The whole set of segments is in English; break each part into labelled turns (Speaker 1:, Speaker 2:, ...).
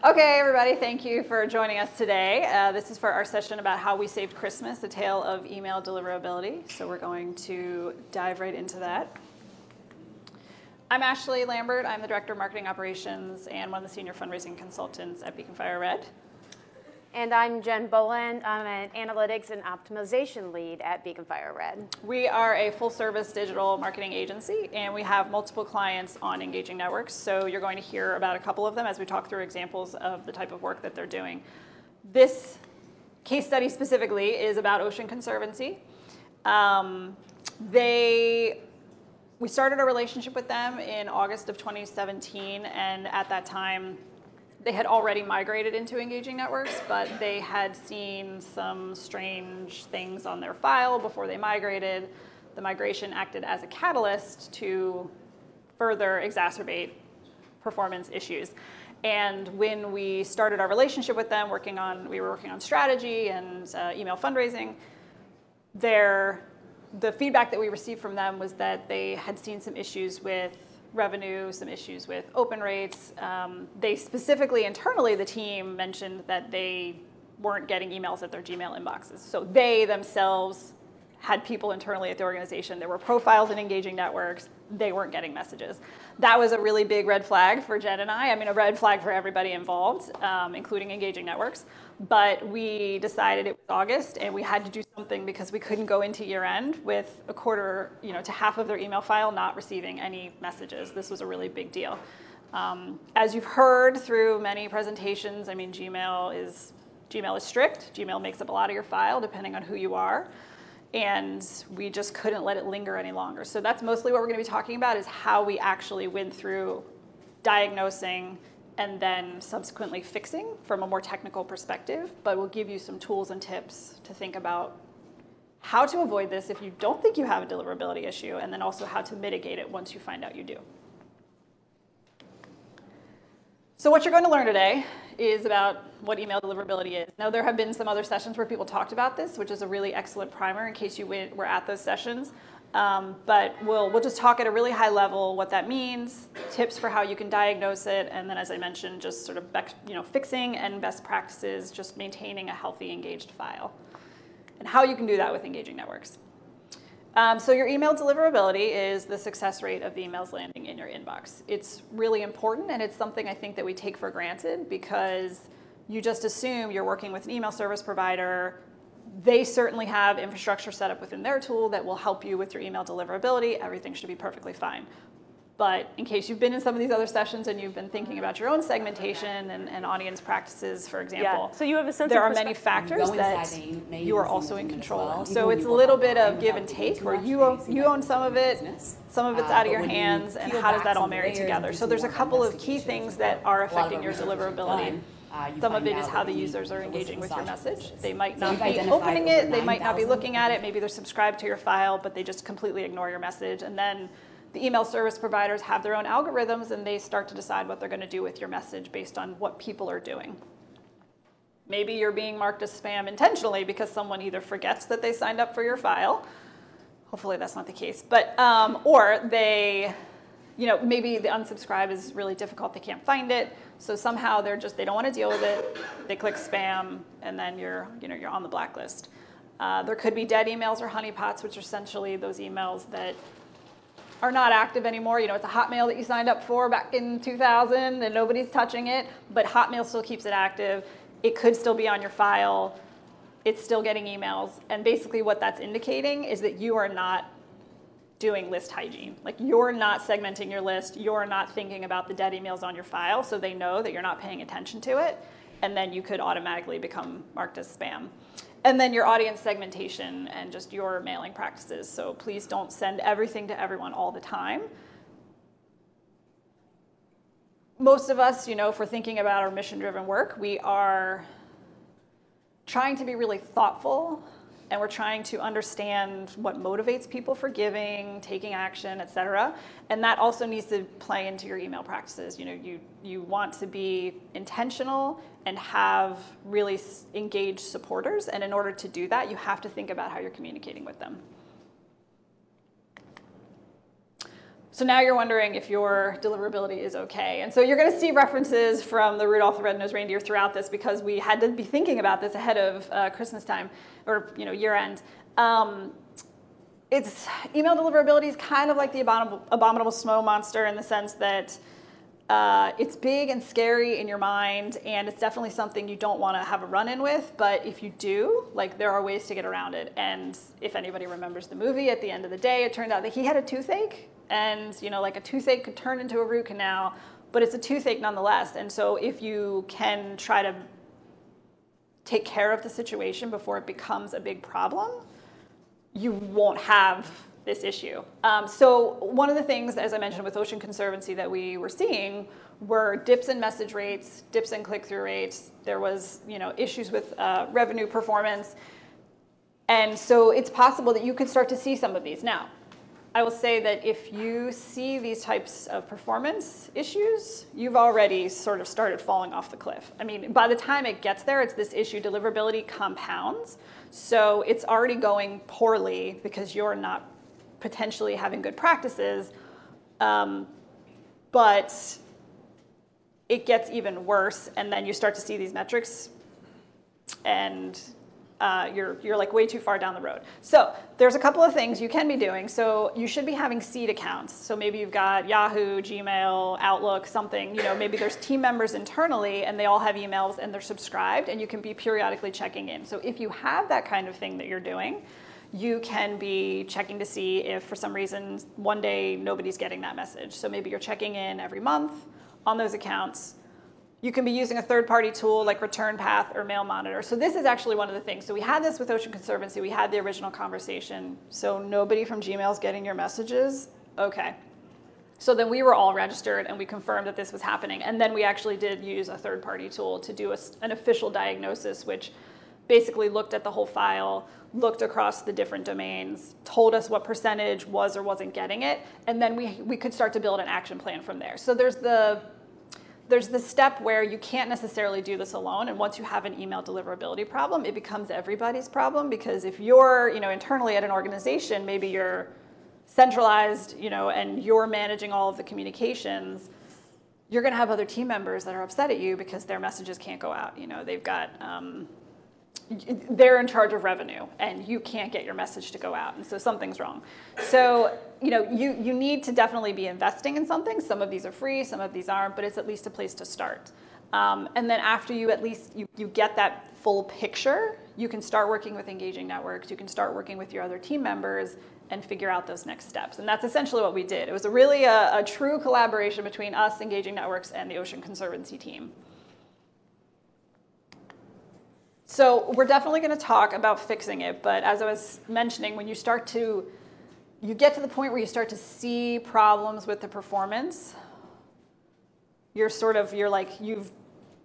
Speaker 1: Okay, everybody, thank you for joining us today. This is for our session about how we saved Christmas, a tale of email deliverability. So we're going to dive right into that. I'm Ashley Lambert. I'm the Director of Marketing Operations and one of the Senior Fundraising Consultants at Beacon Fire Red.
Speaker 2: And I'm Jen Boland. I'm an Analytics and Optimization Lead at Beacon Fire Red.
Speaker 1: We are a full-service digital marketing agency, and we have multiple clients on engaging networks. So you're going to hear about a couple of them as we talk through examples of the type of work that they're doing. This case study specifically is about Ocean Conservancy. We started a relationship with them in August of 2017, and at that time, they had already migrated into engaging networks, but they had seen some strange things on their file before they migrated. The migration acted as a catalyst to further exacerbate performance issues. And when we started our relationship with them, we were working on strategy and email fundraising, the feedback that we received from them was that they had seen some issues with revenue, some issues with open rates. They specifically, internally, the team mentioned that they weren't getting emails at their Gmail inboxes. So they themselves had people internally at the organization. There were profiles in engaging networks. They weren't getting messages. That was a really big red flag for Jen and I. I mean, a red flag for everybody involved, including engaging networks. But we decided it was August, and we had to do something because we couldn't go into year end with a quarter, to half of their email file not receiving any messages. This was a really big deal. As you've heard through many presentations, I mean, Gmail is strict. Gmail makes up a lot of your file, depending on who you are. And we just couldn't let it linger any longer. So that's mostly what we're going to be talking about, is how we actually went through diagnosing and then subsequently fixing from a more technical perspective. But we'll give you some tools and tips to think about how to avoid this if you don't think you have a deliverability issue, and then also how to mitigate it once you find out you do. So what you're going to learn today is about what email deliverability is. Now, there have been some other sessions where people talked about this, which is a really excellent primer in case you were at those sessions. But we'll just talk at a really high level what that means, tips for how you can diagnose it, and then, as I mentioned, just sort of fixing and best practices, just maintaining a healthy, engaged file, and how you can do that with engaging networks. So your email deliverability is the success rate of the emails landing in your inbox. It's really important, and it's something I think that we take for granted because you just assume you're working with an email service provider. They certainly have infrastructure set up within their tool that will help you with your email deliverability. Everything should be perfectly fine. But in case you've been in some of these other sessions and you've been thinking about your own segmentation and audience practices, for example,
Speaker 2: so you have a sense
Speaker 1: there are many factors that you are also in control of. So it's a little bit of give and take, where you own some of it, some of it's out of your hands, and how does that all marry together? So there's a couple of key things that are affecting your deliverability. Some of it is how the users are engaging with your message. They might not be opening it, they might not be looking at it, maybe they're subscribed to your file, but they just completely ignore your message. And then the email service providers have their own algorithms, and they start to decide what they're going to do with your message based on what people are doing. Maybe you're being marked as spam intentionally because someone either forgets that they signed up for your file. Hopefully that's not the case. But, or they, maybe the unsubscribe is really difficult. They can't find it. So somehow they don't want to deal with it. They click spam, and then you're on the blacklist. There could be dead emails or honeypots, which are essentially those emails that are not active anymore. It's a Hotmail that you signed up for back in 2000 and nobody's touching it, but Hotmail still keeps it active. It could still be on your file. It's still getting emails. And basically what that's indicating is that you are not doing list hygiene. Like, you're not segmenting your list. You're not thinking about the dead emails on your file, so they know that you're not paying attention to it. And then you could automatically become marked as spam. And then your audience segmentation and just your mailing practices. So please don't send everything to everyone all the time. Most of us, if we're thinking about our mission-driven work, we are trying to be really thoughtful, and we're trying to understand what motivates people for giving, taking action, et cetera. And that also needs to play into your email practices. You want to be intentional and have really engaged supporters. And in order to do that, you have to think about how you're communicating with them. So now you're wondering if your deliverability is okay. And so you're going to see references from the Rudolph the Red-Nosed Reindeer throughout this because we had to be thinking about this ahead of Christmas time or year end. It's email deliverability is kind of like the abominable snow monster in the sense that it's big and scary in your mind, and it's definitely something you don't want to have a run-in with. But if you do, like, there are ways to get around it. And if anybody remembers the movie, at the end of the day, it turned out that he had a toothache. And, like a toothache could turn into a root canal, but it's a toothache nonetheless. And so if you can try to take care of the situation before it becomes a big problem, you won't have this issue. So one of the things, as I mentioned with Ocean Conservancy, that we were seeing were dips in message rates, dips in click-through rates. There was, issues with revenue performance. And so it's possible that you could start to see some of these. Now, I will say that if you see these types of performance issues, you've already sort of started falling off the cliff. I mean, by the time it gets there, it's this issue, deliverability compounds. So it's already going poorly because you're not potentially having good practices, but it gets even worse, and then you start to see these metrics, and you're like way too far down the road. So there's a couple of things you can be doing. So you should be having seed accounts. So maybe you've got Yahoo, Gmail, Outlook, something, maybe there's team members internally and they all have emails and they're subscribed, and you can be periodically checking in. So if you have that kind of thing that you're doing, you can be checking to see if for some reason one day nobody's getting that message. So maybe you're checking in every month on those accounts. You can be using a third-party tool like Return Path or Mail Monitor. So this is actually one of the things. So we had this with Ocean Conservancy. We had the original conversation. So nobody from Gmail is getting your messages? Okay. So then we were all registered and we confirmed that this was happening. And then we actually did use a third-party tool to do an official diagnosis, which basically looked at the whole file, looked across the different domains, told us what percentage was or wasn't getting it, and then we could start to build an action plan from there. So there's the step where you can't necessarily do this alone, and once you have an email deliverability problem, it becomes everybody's problem, because if you're internally at an organization, maybe you're centralized, and you're managing all of the communications, you're going to have other team members that are upset at you because their messages can't go out. They've got they're in charge of revenue, and you can't get your message to go out, and so something's wrong. So you need to definitely be investing in something. Some of these are free, some of these aren't, but it's at least a place to start. And then after you at least you get that full picture, you can start working with engaging networks. You can start working with your other team members and figure out those next steps. And that's essentially what we did. It was really a true collaboration between us, Engaging Networks, and the Ocean Conservancy team. So we're definitely going to talk about fixing it, but as I was mentioning, when you get to the point where you start to see problems with the performance, you've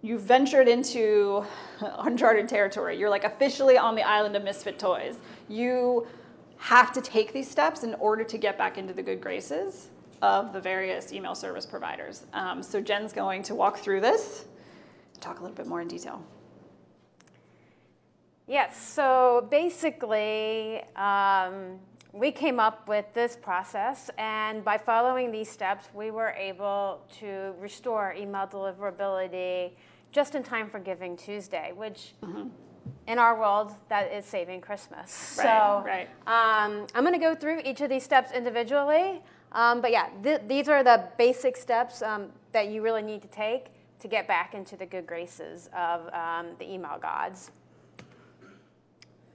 Speaker 1: ventured into uncharted territory. You're like officially on the island of misfit toys. You have to take these steps in order to get back into the good graces of the various email service providers. So Jen's going to walk through this, talk a little bit more in detail.
Speaker 2: Yes, so basically, we came up with this process, and by following these steps, we were able to restore email deliverability just in time for Giving Tuesday, which in our world, that is saving Christmas.
Speaker 1: Right.
Speaker 2: I'm going to go through each of these steps individually, but yeah, these are the basic steps that you really need to take to get back into the good graces of the email gods.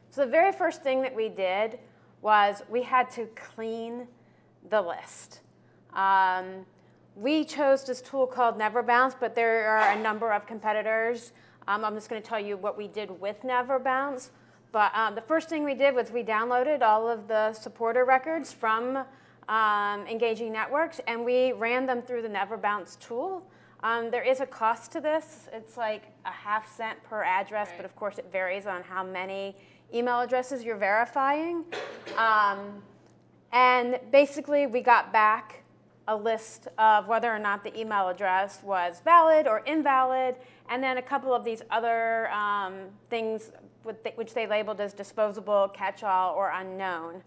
Speaker 2: So the very first thing that we did was we had to clean the list. We chose this tool called NeverBounce, but there are a number of competitors. I'm just going to tell you what we did with NeverBounce. But the first thing we did was we downloaded all of the supporter records from Engaging Networks, and we ran them through the NeverBounce tool. There is a cost to this. It's like a ½ cent per address, but of course it varies on how many email addresses you're verifying. And basically we got back a list of whether or not the email address was valid or invalid, and then a couple of these other things which they labeled as disposable, catch-all, or unknown.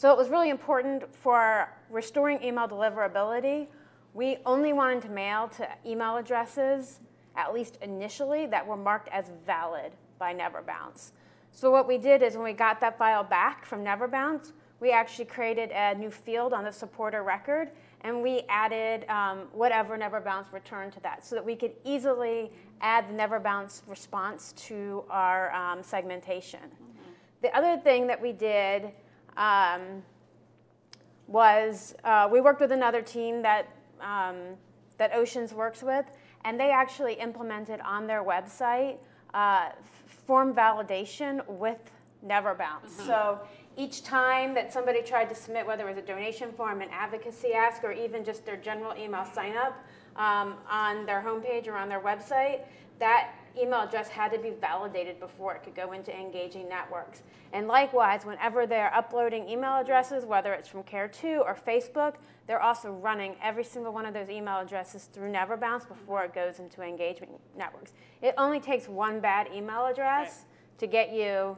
Speaker 2: So it was really important for restoring email deliverability. We only wanted to mail to email addresses, at least initially, that were marked as valid by NeverBounce. So what we did is when we got that file back from NeverBounce, we actually created a new field on the supporter record, and we added whatever NeverBounce returned to that so that we could easily add the NeverBounce response to our segmentation. The other thing that we did was we worked with another team that Oceans works with, and they actually implemented on their website form validation with NeverBounce. So each time that somebody tried to submit, whether it was a donation form, an advocacy ask, or even just their general email sign up on their homepage or on their website, that email address had to be validated before it could go into engaging networks. And likewise, whenever they're uploading email addresses, whether it's from Care2 or Facebook, they're also running every single one of those email addresses through NeverBounce before it goes into engagement networks. It only takes one bad email address to get you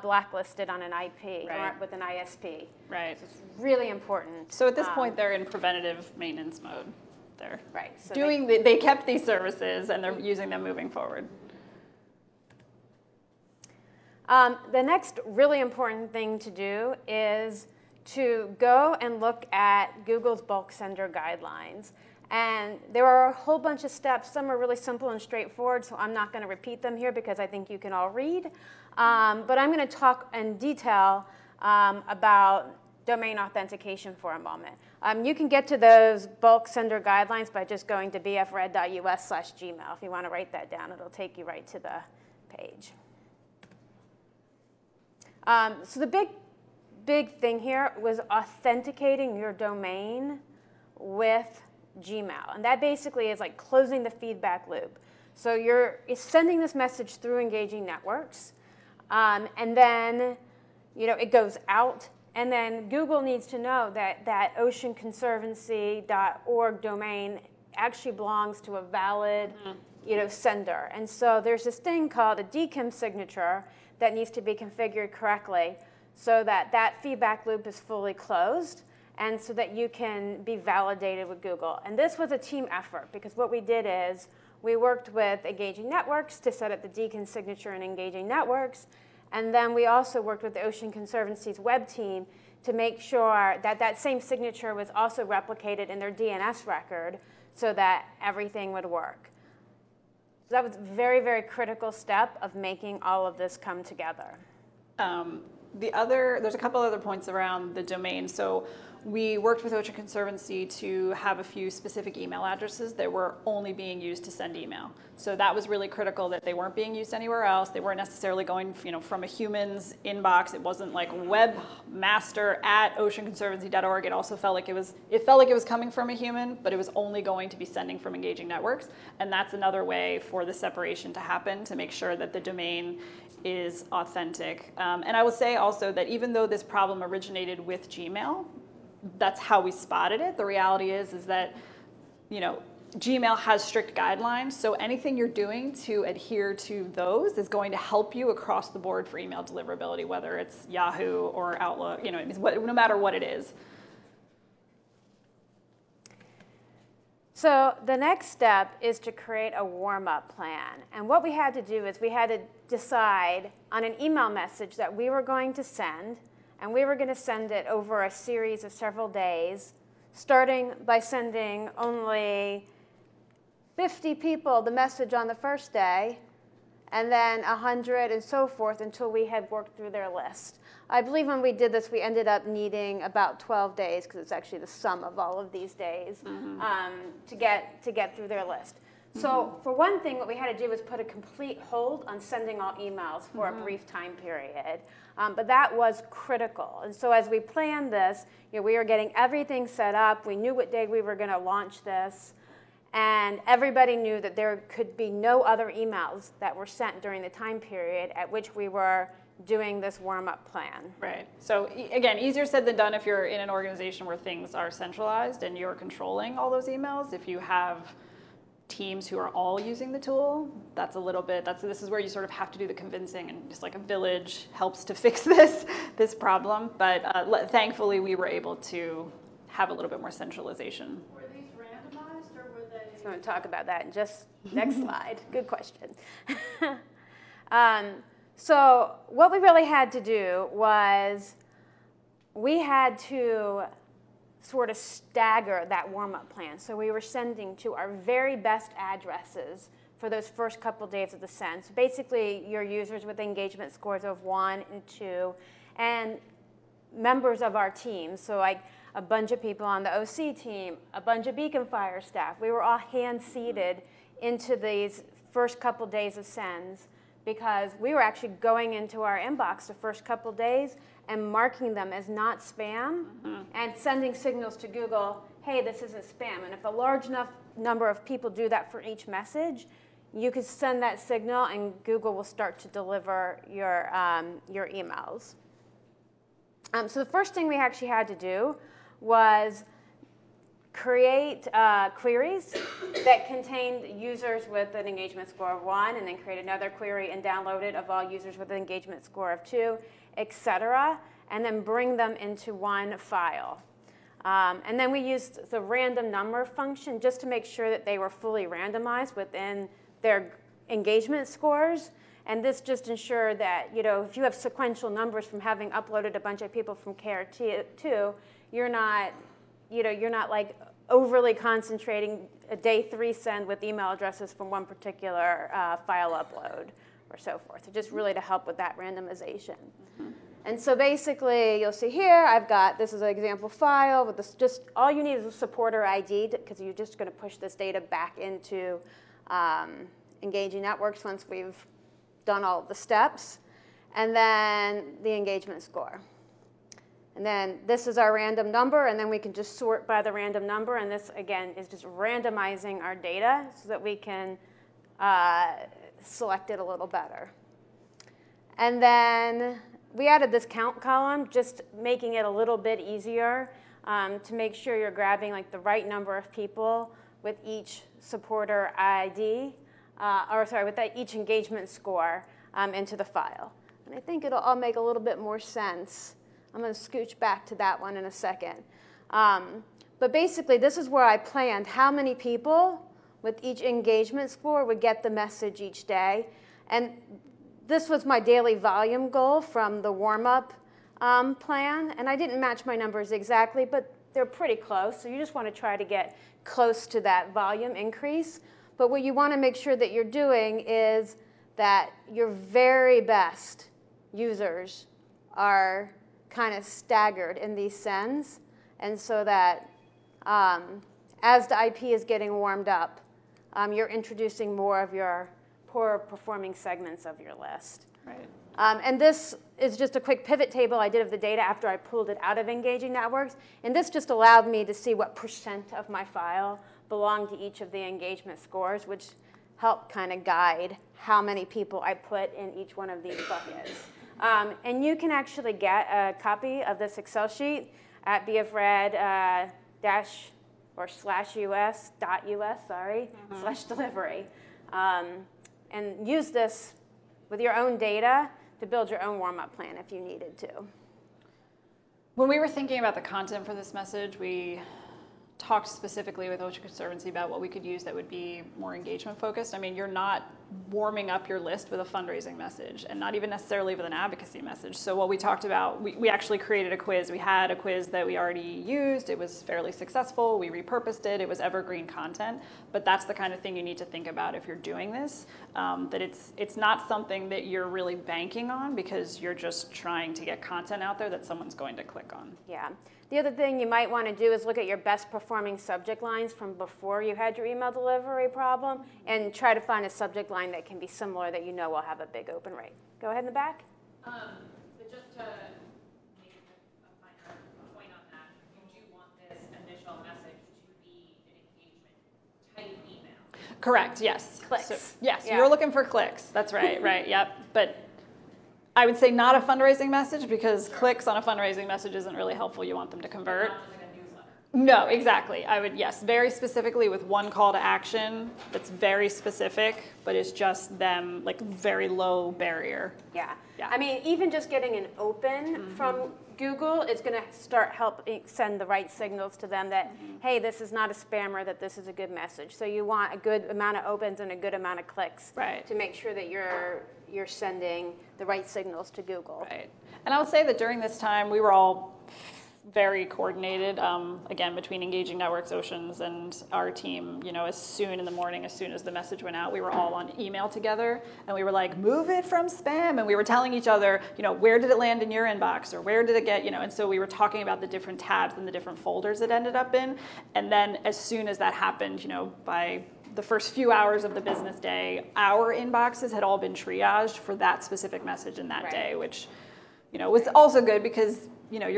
Speaker 2: blacklisted on an IP or with an ISP.
Speaker 1: Right.
Speaker 2: So it's really important.
Speaker 1: So at this point, they're in preventative maintenance mode. They're
Speaker 2: so
Speaker 1: doing they kept these services and they're using them moving forward.
Speaker 2: The next really important thing to do is to go and look at Google's bulk sender guidelines. And there are a whole bunch of steps. Some are really simple and straightforward, so I'm not going to repeat them here because I think you can all read. But I'm going to talk in detail about domain authentication for a moment. You can get to those bulk sender guidelines by just going to bfred.us/gmail. If you want to write that down, it'll take you right to the page. So the big thing here was authenticating your domain with Gmail. And that basically is like closing the feedback loop. So you're sending this message through engaging networks, and then it goes out. And then Google needs to know that that oceanconservancy.org domain actually belongs to a valid sender. And so there's this thing called a DKIM signature that needs to be configured correctly so that that feedback loop is fully closed and so that you can be validated with Google. And this was a team effort because what we did is we worked with Engaging Networks to set up the DKIM signature in Engaging Networks. And then we also worked with the Ocean Conservancy's web team to make sure that that same signature was also replicated in their DNS record so that everything would work. So that was a very, very critical step of making all of this come together.
Speaker 1: There's a couple other points around the domain. So we worked with Ocean Conservancy to have a few specific email addresses that were only being used to send email. So that was really critical that they weren't being used anywhere else. They weren't necessarily going, from a human's inbox. It wasn't like webmaster@oceanconservancy.org. It also felt like it was coming from a human, but it was only going to be sending from engaging networks. And that's another way for the separation to happen to make sure that the domain is authentic. And I will say also that even though this problem originated with Gmail, that's how we spotted it. The reality is that, Gmail has strict guidelines, so anything you're doing to adhere to those is going to help you across the board for email deliverability, whether it's Yahoo or Outlook, no matter what it is.
Speaker 2: So the next step is to create a warm-up plan. And what we had to do is we had to decide on an email message that we were going to send, and we were going to send it over a series of several days, starting by sending only 50 people the message on the first day, and then 100 and so forth until we had worked through their list. I believe when we did this, we ended up needing about 12 days, because it's actually the sum of all of these days, to get through their list. So for one thing, what we had to do was put a complete hold on sending all emails for a brief time period. But that was critical. And so as we planned this, we were getting everything set up. We knew what day we were going to launch this. And everybody knew that there could be no other emails that were sent during the time period at which we were doing this warm-up plan.
Speaker 1: Right. So again, easier said than done if you're in an organization where things are centralized and you're controlling all those emails. If you have teams who are all using the tool, that's a little bit, this is where you sort of have to do the convincing, and just like a village helps to fix this problem. But thankfully, we were able to have a little bit more centralization.
Speaker 2: Were these randomized, or were they? I'm going to talk about that in just next slide. Good question. So what we really had to do was we had to sort of stagger that warm-up plan. So we were sending to our very best addresses for those first couple days of the send. So basically, your users with engagement scores of 1 and 2, and members of our team. So like a bunch of people on the OC team, a bunch of Beacon Fire staff. We were all hand-seeded into these first couple days of sends, because we were actually going into our inbox the first couple days and marking them as not spam, and sending signals to Google, hey, this isn't spam. And if a large enough number of people do that for each message, you could send that signal and Google will start to deliver your emails. So the first thing we actually had to do was create queries that contained users with an engagement score of 1, and then create another query and download it of all users with an engagement score of 2, etc., and then bring them into one file. And then we used the random number function just to make sure that they were fully randomized within their engagement scores. And this just ensured that, if you have sequential numbers from having uploaded a bunch of people from KR2, you're not like overly concentrating a day 3 send with email addresses from one particular file upload or so forth. So just really to help with that randomization. And so basically, you'll see here, I've got, this is an example file with this, just all you need is a supporter ID, because you're just going to push this data back into Engaging Networks once we've done all of the steps. And then the engagement score. And then this is our random number, and then we can just sort by the random number. And this, again, is just randomizing our data so that we can select it a little better. And then we added this count column, just making it a little bit easier to make sure you're grabbing like the right number of people with each supporter ID, with each engagement score into the file. And I think it'll all make a little bit more sense. I'm going to scooch back to that one in a second. But basically, this is where I planned how many people with each engagement score would get the message each day. And this was my daily volume goal from the warm-up plan. And I didn't match my numbers exactly, but they're pretty close. So you just want to try to get close to that volume increase. But what you want to make sure that you're doing is that your very best users are kind of staggered in these sends, and so that as the IP is getting warmed up, you're introducing more of your poorer performing segments of your list.
Speaker 1: Right.
Speaker 2: And this is just a quick pivot table I did of the data after I pulled it out of Engaging Networks, and this just allowed me to see what % of my file belonged to each of the engagement scores, which helped kind of guide how many people I put in each one of these buckets. And you can actually get a copy of this Excel sheet at bfred-us.us/delivery. And use this with your own data to build your own warm-up plan if you needed to.
Speaker 1: When we were thinking about the content for this message, we talked specifically with OSHA Conservancy about what we could use that would be more engagement focused. I mean, you're not warming up your list with a fundraising message, and not even necessarily with an advocacy message. So what we talked about, we actually created a quiz. We had a quiz that we already used. It was fairly successful. We repurposed it. It was evergreen content. But that's the kind of thing you need to think about if you're doing this, that it's not something that you're really banking on, because you're just trying to get content out there that someone's going to click on.
Speaker 2: Yeah. The other thing you might want to do is look at your best performing subject lines from before you had your email delivery problem, and try to find a subject line that can be similar that you know will have a big open rate. Go ahead in the back.
Speaker 3: But just to make a finer point on that, you do want this initial message to be an engagement type email.
Speaker 1: Correct, yes.
Speaker 2: Clicks.
Speaker 1: So, yes,
Speaker 2: Yeah.
Speaker 1: you're looking for clicks. That's right, right, yep. But I would say not a fundraising message, because clicks on a fundraising message isn't really helpful. You want them to convert.
Speaker 3: Not just like a newsletter.
Speaker 1: No, exactly. I would, yes, very specifically with one call to action that's very specific, but it's just them, like very low barrier.
Speaker 2: Yeah.
Speaker 1: Yeah.
Speaker 2: I mean, even just getting an open from Google is going to start helping send the right signals to them that, hey, this is not a spammer, that this is a good message. So you want a good amount of opens and a good amount of clicks to make sure that you're sending the right signals to Google.
Speaker 1: Right. And I would say that during this time, we were all very coordinated, again, between Engaging Networks, Oceans, and our team. You know, as soon in the morning, as soon as the message went out, we were all on email together, and we were like, move it from spam, and we were telling each other, you know, where did it land in your inbox, or where did it get, you know, and so we were talking about the different tabs and the different folders it ended up in, and then as soon as that happened, you know, by the first few hours of the business day, our inboxes had all been triaged for that specific message in that day, which, you know, was also good because, you know,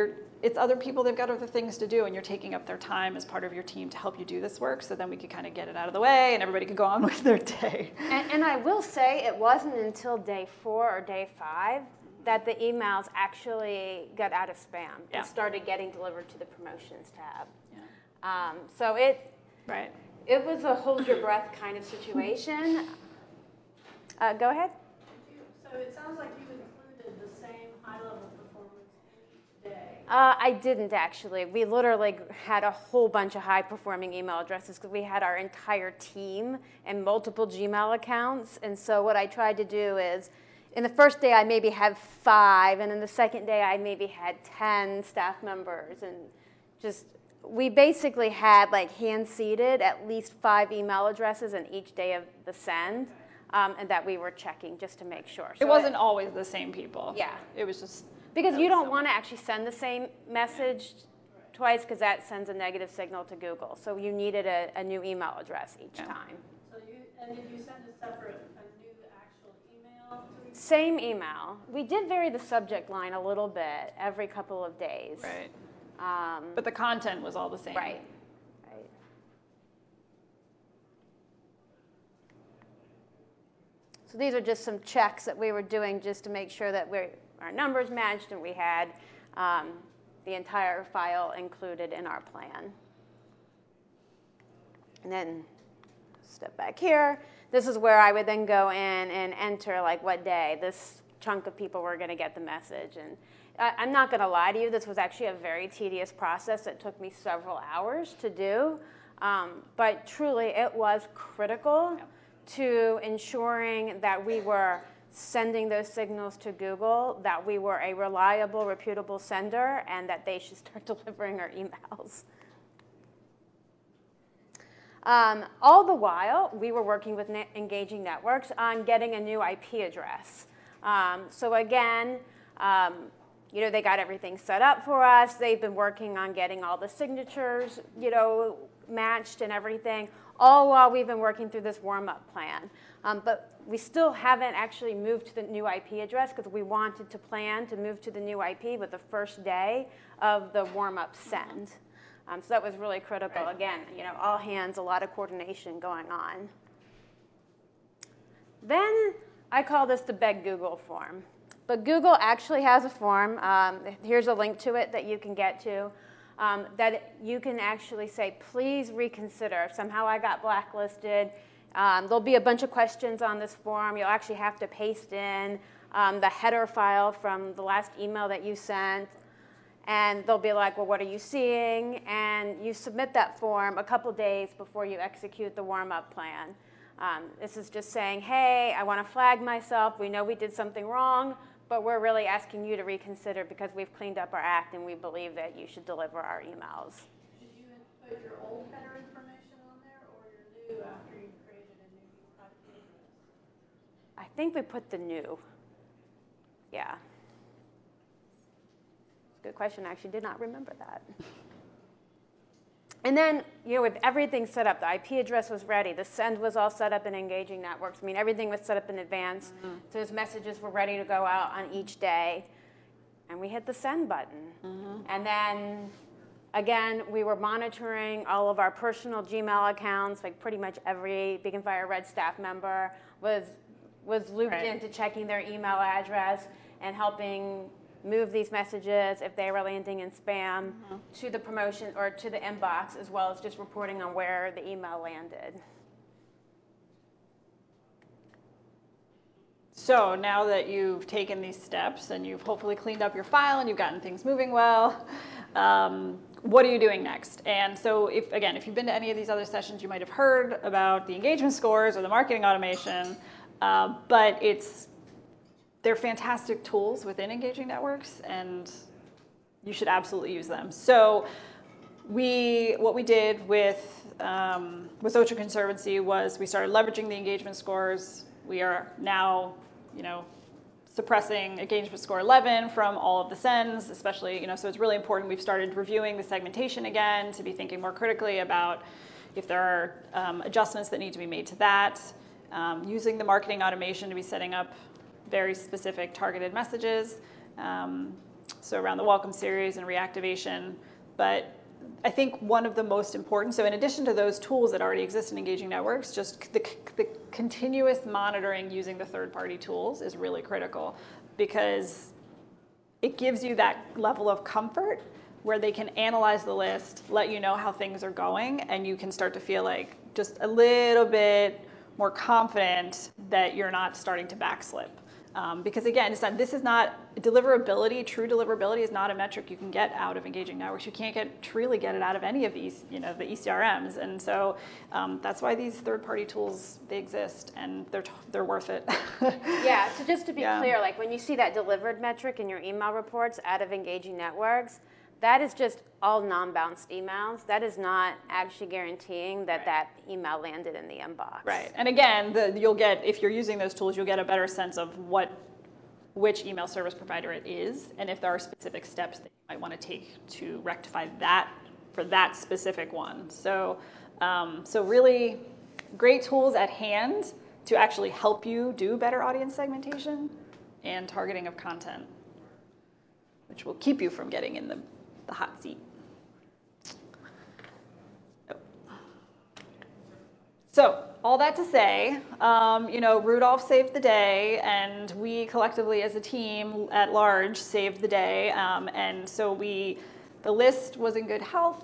Speaker 1: it's other people, they've got other things to do, and you're taking up their time as part of your team to help you do this work, so then we could kind of get it out of the way and everybody could go on with their day.
Speaker 2: And I will say it wasn't until day 4 or day 5 that the emails actually got out of spam and started getting delivered to the promotions tab. So it was a hold your breath kind of situation. Go ahead.
Speaker 4: So it sounds like you included the same high-level performance in each day.
Speaker 2: I didn't actually. We literally had a whole bunch of high-performing email addresses because we had our entire team and multiple Gmail accounts. And so what I tried to do is, in the first day I maybe had 5, and in the second day I maybe had 10 staff members, and just we basically had like hand-seeded at least 5 email addresses in each day of the send. And that we were checking just to make sure. So
Speaker 1: it wasn't always the same people.
Speaker 2: Yeah.
Speaker 1: It was just...
Speaker 2: Because you don't want to actually send the same message twice because that sends a negative signal to Google. So you needed a new email address each time.
Speaker 4: So did you send a new actual email?
Speaker 2: Same email. We did vary the subject line a little bit every couple of days.
Speaker 1: Right. But the content was all the same.
Speaker 2: Right. So these are just some checks that we were doing just to make sure that our numbers matched and we had the entire file included in our plan. And then step back here. This is where I would then go in and enter like what day this chunk of people were going to get the message. And I'm not going to lie to you, this was actually a very tedious process that took me several hours to do. But truly, it was critical to ensuring that we were sending those signals to Google, that we were a reliable, reputable sender, and that they should start delivering our emails. All the while, we were working with Engaging Networks on getting a new IP address. So again, you know, they got everything set up for us. They've been working on getting all the signatures, you know, matched and everything, all while we've been working through this warm-up plan. But we still haven't actually moved to the new IP address because we wanted to plan to move to the new IP with the first day of the warm-up send. So that was really critical. Right. Again, you know, all hands, a lot of coordination going on. Then I call this the Beg Google form. But Google actually has a form. Here's a link to it that you can get to. That you can actually say, please reconsider. If somehow I got blacklisted, there'll be a bunch of questions on this form. You'll actually have to paste in the header file from the last email that you sent. And they'll be like, well, what are you seeing? And you submit that form a couple days before you execute the warm-up plan. This is just saying, hey, I want to flag myself. We know we did something wrong, but we're really asking you to reconsider because we've cleaned up our act and we believe that you should deliver our emails.
Speaker 4: Did you put your old header information on there or your new after you created a new IP address?
Speaker 2: I think we put the new. Yeah. Good question. I actually did not remember that. And then, you know, with everything set up, the IP address was ready. The send was all set up in Engaging Networks. I mean, everything was set up in advance. So those messages were ready to go out on each day. And we hit the send button. And then, again, we were monitoring all of our personal Gmail accounts. Like pretty much every Beacon Fire Red staff member was looped into checking their email address and helping move these messages, if they were landing in spam, to the promotion or to the inbox, as well as just reporting on where the email landed.
Speaker 1: So now that you've taken these steps and you've hopefully cleaned up your file and you've gotten things moving well, what are you doing next? And so if you've been to any of these other sessions, you might have heard about the engagement scores or the marketing automation, but they're fantastic tools within engaging networks, and you should absolutely use them. So what we did with Ocean Conservancy was we started leveraging the engagement scores. We are now, suppressing engagement score 11 from all of the sends, especially, so it's really important. We've started reviewing the segmentation again to be thinking more critically about if there are adjustments that need to be made to that, using the marketing automation to be setting up very specific targeted messages, so around the welcome series and reactivation. But I think one of the most important, so in addition to those tools that already exist in engaging networks, just the continuous monitoring using the third-party tools is really critical, because it gives you that level of comfort where they can analyze the list, let you know how things are going, and you can start to feel like just a little bit more confident that you're not starting to backslip. Because again, this is not deliverability. True deliverability is not a metric you can get out of engaging networks. You can't truly get it out of any of these, the ECRMs. And so that's why these third-party tools, they exist, and they're worth it.
Speaker 2: Yeah. So just to be clear, like when you see that delivered metric in your email reports out of engaging networks, that is just all non-bounced emails. That is not actually guaranteeing that that email landed in the inbox.
Speaker 1: Right. And again, you'll get, if you're using those tools, you'll get a better sense of which email service provider it is, and if there are specific steps that you might want to take to rectify that for that specific one. So, so really great tools at hand to actually help you do better audience segmentation and targeting of content, which will keep you from getting in the hot seat. So all that to say, Rudolph saved the day, and we collectively as a team at large saved the day. And so the list was in good health,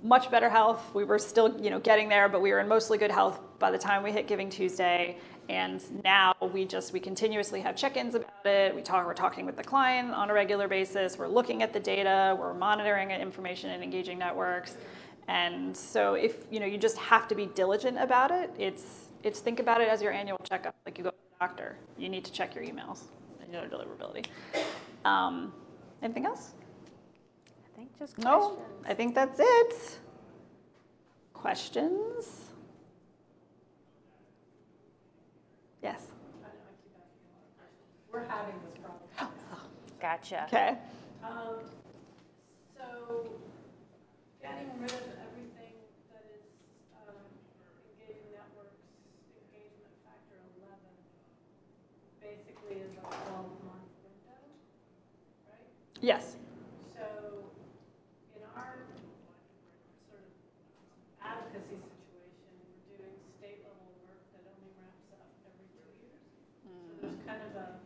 Speaker 1: much better health. We were still, getting there, but we were in mostly good health by the time we hit Giving Tuesday. And now we continuously have check-ins about it. We're talking with the client on a regular basis. We're looking at the data. We're monitoring information in engaging networks. And so if, you just have to be diligent about it, it's think about it as your annual checkup. Like you go to the doctor, you need to check your emails and your deliverability. Anything else?
Speaker 2: I think just questions.
Speaker 1: No, I think that's it. Questions? Yes.
Speaker 4: I know I keep asking a lot of questions. We're having this problem.
Speaker 2: Gotcha.
Speaker 1: Okay.
Speaker 4: So getting rid of everything that is engaging networks, engagement factor 11, basically is a 12-month window, right?
Speaker 1: Yes.
Speaker 4: So in our sort of advocacy situation, we're doing state-level work that only wraps up every 2 years. So there's kind of a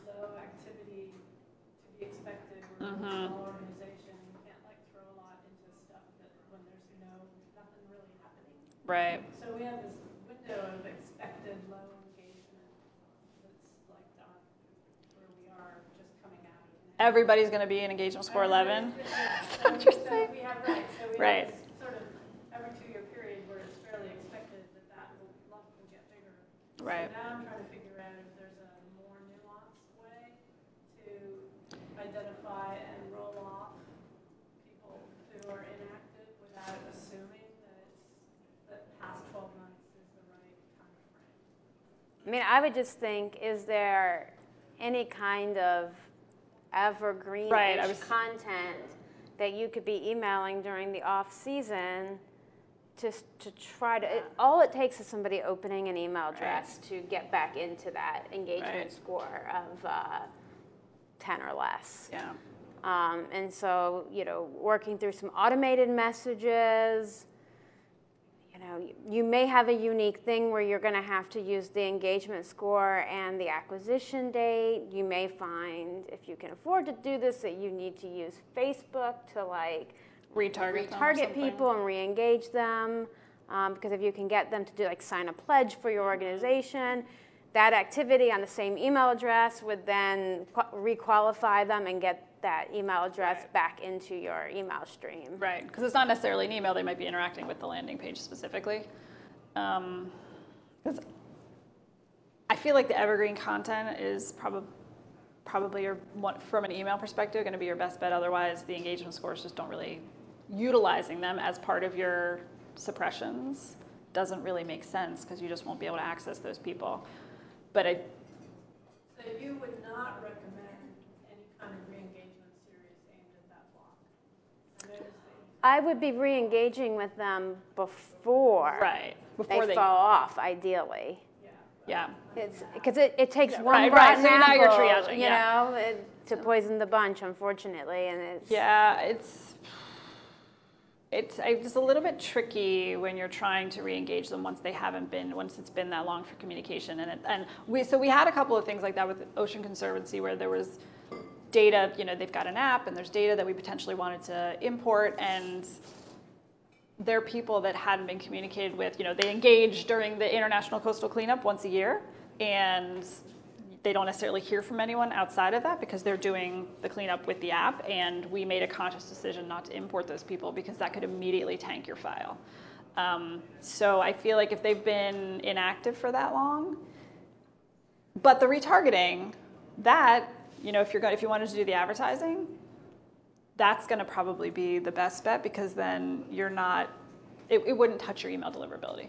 Speaker 4: low activity to be expected. We're a small organization. We can't throw a lot into stuff that when there's nothing really happening.
Speaker 1: Right.
Speaker 4: So we have this window of expected low engagement that's where we are just coming out of it.
Speaker 1: Everybody's going to be in engagement score 11.
Speaker 4: So we have this sort of every 2-year period where it's fairly expected that lump will get bigger.
Speaker 1: Right.
Speaker 4: So now I'm trying to figure out if there's a more nuanced way to identify and roll off people who are inactive without assuming that past 12 months is the right time frame.
Speaker 2: I mean, I would just think, is there any kind of evergreen content that you could be emailing during the off season to try to, all it takes is somebody opening an email address to get back into that engagement score of 10 or less.
Speaker 1: Yeah.
Speaker 2: And so, working through some automated messages, you may have a unique thing where you're going to have to use the engagement score and the acquisition date. You may find, if you can afford to do this, that you need to use Facebook to like retarget people and re-engage them. Because if you can get them to do like sign a pledge for your organization, that activity on the same email address would then requalify them and get that email address back into your email stream.
Speaker 1: Right, because it's not necessarily an email. They might be interacting with the landing page specifically. Because I feel like the evergreen content is probably from an email perspective, going to be your best bet. Otherwise, the engagement scores just don't really, utilizing them as part of your suppressions doesn't really make sense because you just won't be able to access those people. But
Speaker 4: So you would not recommend any kind of re-engagement series aimed at that block?
Speaker 2: I would be re-engaging with them before,
Speaker 1: before
Speaker 2: they fall off, ideally.
Speaker 1: Yeah.
Speaker 2: Because it takes one
Speaker 1: right.
Speaker 2: rotten
Speaker 1: So now you're
Speaker 2: apple,
Speaker 1: triaging,
Speaker 2: you know, to poison the bunch, unfortunately, and it's
Speaker 1: it's a little bit tricky when you're trying to re-engage them once it's been that long for communication. And we had a couple of things like that with Ocean Conservancy where there was data, they've got an app and there's data that we potentially wanted to import, and there are people that hadn't been communicated with. They engage during the International Coastal Cleanup once a year, and they don't necessarily hear from anyone outside of that because they're doing the cleanup with the app, and we made a conscious decision not to import those people because that could immediately tank your file. So I feel like if they've been inactive for that long, but the retargeting, that, if you wanted to do the advertising, that's going to probably be the best bet because then you're not, it wouldn't touch your email deliverability.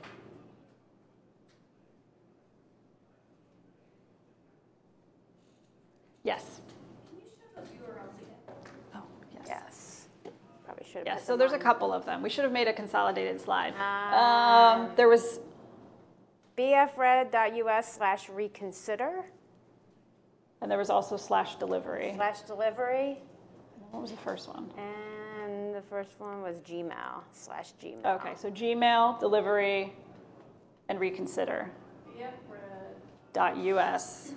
Speaker 1: Yes.
Speaker 3: Can you show those URLs again?
Speaker 1: Oh, yes.
Speaker 2: yes. Probably should have.
Speaker 1: Yes,
Speaker 2: put
Speaker 1: so
Speaker 2: them
Speaker 1: there's a
Speaker 2: on.
Speaker 1: couple of them. We should have made a consolidated slide. There was
Speaker 2: bfred.us/reconsider.
Speaker 1: And there was also /delivery.
Speaker 2: /delivery.
Speaker 1: What was the first one?
Speaker 2: And the first one was Gmail/Gmail.
Speaker 1: Okay, so Gmail, delivery, and reconsider. .us.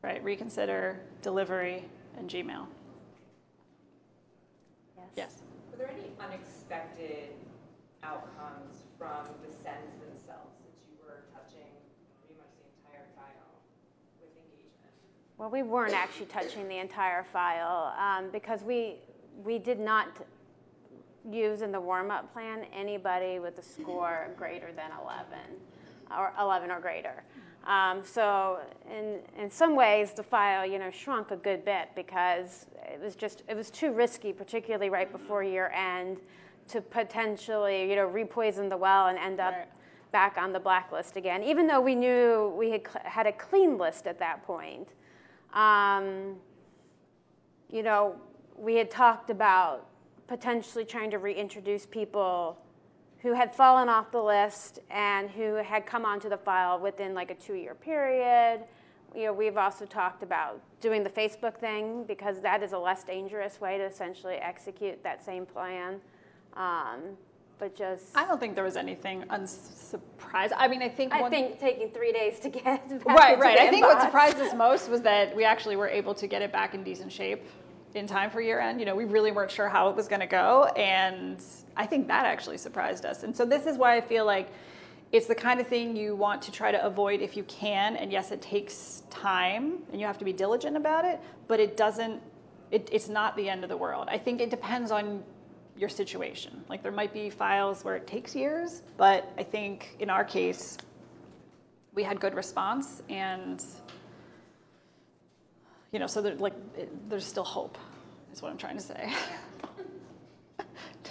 Speaker 1: Right, reconsider, delivery, and Gmail. Yes.
Speaker 5: Were there any unexpected outcomes from the sends themselves, since you were touching pretty much the entire file with engagement?
Speaker 2: Well, we weren't actually touching the entire file because we did not use in the warm-up plan anybody with a score greater than 11 or greater. So in some ways, the file, shrunk a good bit because it was too risky, particularly right before year end, to potentially, repoison the well and end up back on the blacklist again. Even though we knew we had a clean list at that point, we had talked about potentially trying to reintroduce people who had fallen off the list and who had come onto the file within like a 2-year period. We've also talked about doing the Facebook thing because that is a less dangerous way to essentially execute that same plan. But just...
Speaker 1: I don't think there was anything unsurprising. I mean, I think
Speaker 2: taking 3 days to get back into
Speaker 1: right.
Speaker 2: the
Speaker 1: I think what
Speaker 2: inbox.
Speaker 1: surprised us most was that we actually were able to get it back in decent shape in time for year end. We really weren't sure how it was going to go, and I think that actually surprised us. And so this is why I feel like it's the kind of thing you want to try to avoid if you can. And yes, it takes time, and you have to be diligent about it, but it's not the end of the world. I think it depends on your situation. Like there might be files where it takes years, but I think in our case, we had good response, and so there's still hope, is what I'm trying to say.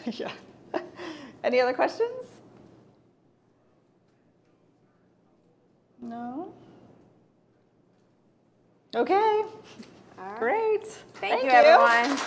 Speaker 1: Yeah. Any other questions? No? Okay.
Speaker 2: All right.
Speaker 1: Great.
Speaker 2: Thank you, everyone.